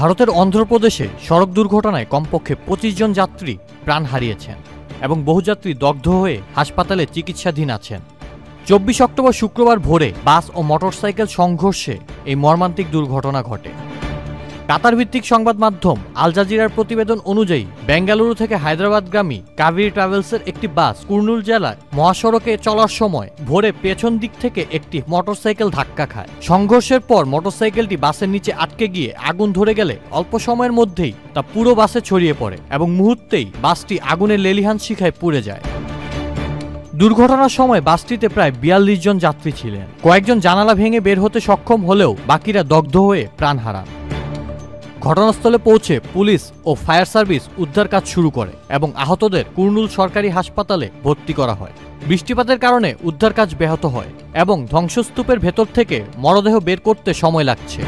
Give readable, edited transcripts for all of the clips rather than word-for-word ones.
ভারতের অন্ধ্রপ্রদেশে সড়ক দুর্ঘটনায় কমপক্ষে 25 জন যাত্রী প্রাণ হারিয়েছেন এবং বহু যাত্রী দগ্ধ হয়ে হাসপাতালে চিকিৎসাধীন আছেন। 24 অক্টোবর শুক্রবার ভোরে বাস ও মোটরসাইকেল সংঘর্ষে এই মর্মান্তিক দুর্ঘটনা ঘটে। কাতার ভিত্তিক সংবাদ মাধ্যম আল জাজিরার প্রতিবেদন অনুযায়ী বেঙ্গালুরু থেকে হায়দ্রাবাদগামী কাবেরী ট্রাভেলসের একটি বাস কুর্নুল জেলায় মহাসড়কে চলার সময় ভোরে পেছন দিক থেকে একটি মোটরসাইকেল ধাক্কা খায়। সংঘর্ষের পর মোটরসাইকেলটি বাসের নিচে আটকে গিয়ে আগুন ধরে গেলে অল্প সময়ের মধ্যেই তা পুরো বাসে ছড়িয়ে পড়ে এবং মুহূর্তেই বাসটি আগুনের লেলিহান শিখায় পুড়ে যায়। দুর্ঘটনার সময় বাসটিতে প্রায় 42 জন যাত্রী ছিলেন। কয়েকজন জানালা ভেঙে বের হতে সক্ষম হলেও বাকিরা দগ্ধ হয়ে প্রাণ হারান। ঘটনাস্থলে পৌঁছে পুলিশ ও ফায়ার সার্ভিস উদ্ধার কাজ শুরু করে এবং আহতদের কুর্নুল সরকারি হাসপাতালে ভর্তি করা হয়। বৃষ্টিপাতের কারণে উদ্ধার কাজ ব্যাহত হয় এবং ধ্বংসস্তূপের ভেতর থেকে মরদেহ বের করতে সময় লাগছে।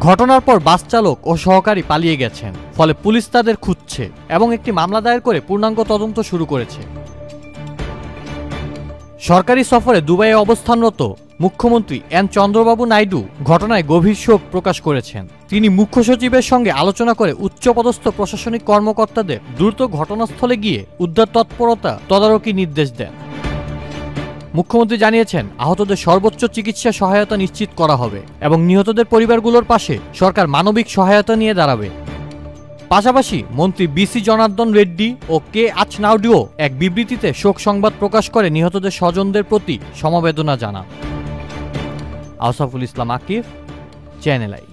ঘটনার পর বাস চালক ও সহকারী পালিয়ে গেছেন, ফলে পুলিশ তাদের খুঁজছে এবং একটি মামলা দায়ের করে পূর্ণাঙ্গ তদন্ত শুরু করেছে। সরকারি সফরে দুবাইয়ে অবস্থানরত মুখ্যমন্ত্রী এন চন্দ্রবাবু নাইডু ঘটনায় গভীর শোক প্রকাশ করেছেন। তিনি মুখ্য সচিবের সঙ্গে আলোচনা করে উচ্চপদস্থ প্রশাসনিক কর্মকর্তাদের দ্রুত ঘটনাস্থলে গিয়ে উদ্ধার তৎপরতা তদারকি নির্দেশ দেন। মুখ্যমন্ত্রী জানিয়েছেন, আহতদের সর্বোচ্চ চিকিৎসা সহায়তা নিশ্চিত করা হবে এবং নিহতদের পরিবারগুলোর পাশে সরকার মানবিক সহায়তা নিয়ে দাঁড়াবে। পাশাপাশি মন্ত্রী বিসি জনার্দন রেড্ডি ও কে আচনাউডুও এক বিবৃতিতে শোক সংবাদ প্রকাশ করে নিহতদের স্বজনদের প্রতি সমবেদনা জানান। আউসাফুল ইসলাম আকিব, চ্যানেল আই।